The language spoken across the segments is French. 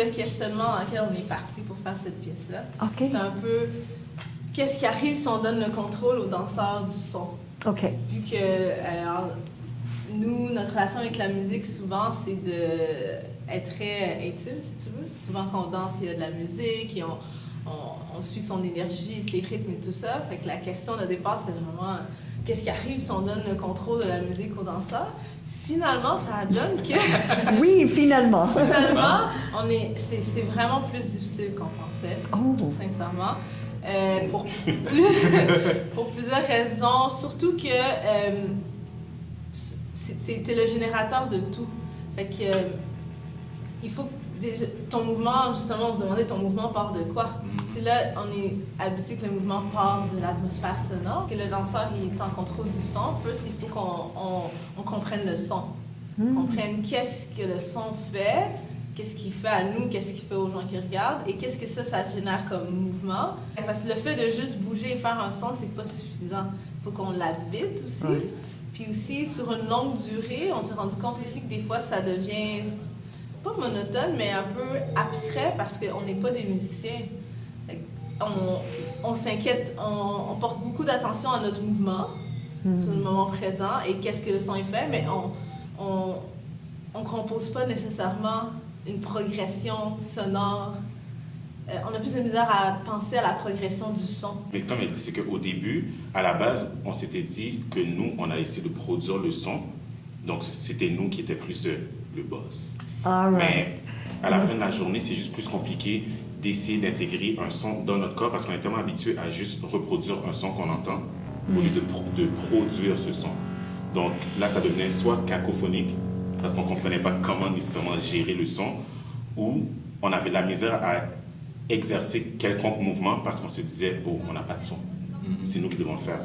le questionnement dans lequel on est parti pour faire cette pièce-là. OK. C'est un peu qu'est-ce qui arrive si on donne le contrôle aux danseurs du son. OK. Vu que nous, notre relation avec la musique, souvent, c'est d'être très intime, si tu veux. Souvent, quand on danse, il y a de la musique et on suit son énergie, ses rythmes et tout ça. Fait que la question de départ, c'est vraiment qu'est-ce qui arrive si on donne le contrôle de la musique aux danseurs. Finalement, ça donne que... Oui, finalement. Finalement, c'est vraiment plus difficile qu'on pensait, sincèrement. Pour plusieurs raisons, surtout que t'es le générateur de tout. Fait que il faut que ton mouvement, justement, on se demandait ton mouvement part de quoi? C'est là, on est habitué que le mouvement part de l'atmosphère sonore. Parce que le danseur, il est en contrôle du son. First, il faut qu'on comprenne le son. Comprenne qu'est-ce que le son fait, qu'est-ce qu'il fait à nous, qu'est-ce qu'il fait aux gens qui regardent, et qu'est-ce que ça génère comme mouvement. Parce que le fait de juste bouger et faire un son, c'est pas suffisant. Il faut qu'on l'habite aussi. Right. Puis aussi, sur une longue durée, on s'est rendu compte aussi que des fois, ça devient pas monotone, mais un peu abstrait parce qu'on n'est pas des musiciens. On s'inquiète, on porte beaucoup d'attention à notre mouvement, sur le moment présent, et qu'est-ce que le son est fait, mais on compose pas nécessairement une progression sonore. On a plus de misère à penser à la progression du son. Mais comme elle dit, c'est qu'au début, à la base, on s'était dit que nous, on allait essayer de produire le son. Donc, c'était nous qui étions plus le boss. All right. Mais à la fin de la journée, c'est juste plus compliqué d'essayer d'intégrer un son dans notre corps parce qu'on est tellement habitué à juste reproduire un son qu'on entend au lieu de produire ce son. Donc là, ça devenait soit cacophonique parce qu'on ne comprenait pas comment nécessairement gérer le son, ou on avait de la misère à exercer quelconque mouvement parce qu'on se disait « Oh, on n'a pas de son. C'est nous qui devons le faire. »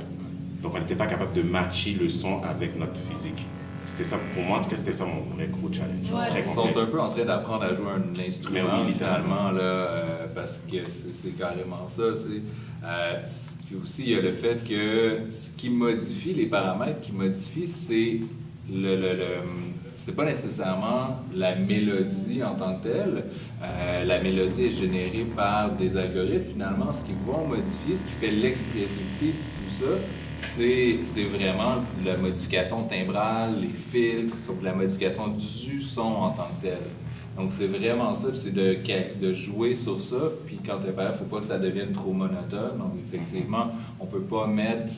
Donc on n'était pas capable de matcher le son avec notre physique. C'était ça, pour moi, en tout cas, c'était ça mon vrai gros challenge. Ouais. Ils sont un peu en train d'apprendre à jouer un instrument, oui, littéralement, là, parce que c'est carrément ça, tu sais. Puis aussi, il y a le fait que ce qui modifie les paramètres, c'est c'est pas nécessairement la mélodie en tant que telle. La mélodie est générée par des algorithmes, finalement. Ce qu'ils vont modifier, ce qui fait l'expressivité de tout ça, c'est vraiment la modification timbrale, les filtres, la modification du son en tant que tel. Donc c'est vraiment ça, puis c'est de jouer sur ça, puis quand t'es père, il ne faut pas que ça devienne trop monotone. Donc effectivement, on ne peut pas mettre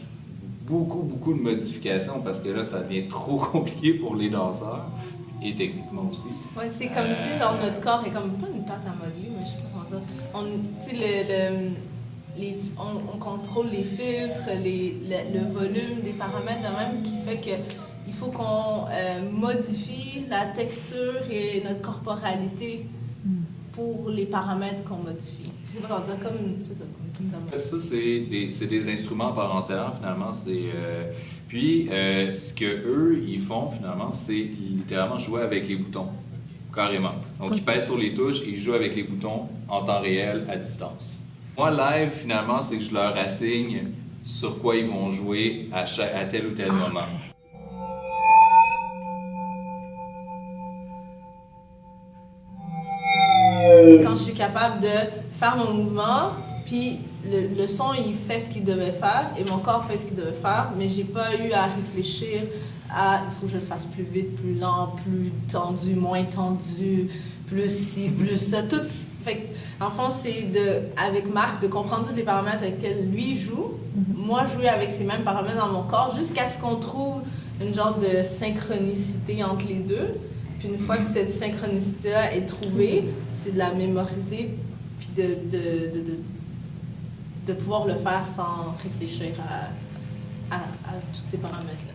beaucoup de modifications parce que là, ça devient trop compliqué pour les danseurs, et techniquement aussi. Ouais, c'est comme si genre, notre corps est comme pas une pâte à modeler, mais je sais pas comment dire. On contrôle les filtres, le volume des paramètres de même qui fait qu'il faut qu'on modifie la texture et notre corporalité pour les paramètres qu'on modifie. Je sais pas comment dire, Ça, c'est des instruments par entière, finalement. Puis, ce qu'eux, ils font, finalement, c'est littéralement jouer avec les boutons, carrément. Donc, ils pèsent sur les touches et ils jouent avec les boutons en temps réel, à distance. Moi, live, finalement, c'est que je leur assigne sur quoi ils vont jouer à tel ou tel moment. Quand je suis capable de faire mon mouvement, puis le son, il fait ce qu'il devait faire, et mon corps fait ce qu'il devait faire, mais j'ai pas eu à réfléchir à il faut que je le fasse plus vite, plus lent, plus tendu, moins tendu, plus ci, plus ça. Tout, fait, en fond, c'est avec Marc de comprendre tous les paramètres avec lesquels lui joue, moi jouer avec ces mêmes paramètres dans mon corps, jusqu'à ce qu'on trouve une genre de synchronicité entre les deux. Puis une fois que cette synchronicité-là est trouvée, c'est de la mémoriser, puis de pouvoir le faire sans réfléchir à tous ces paramètres-là.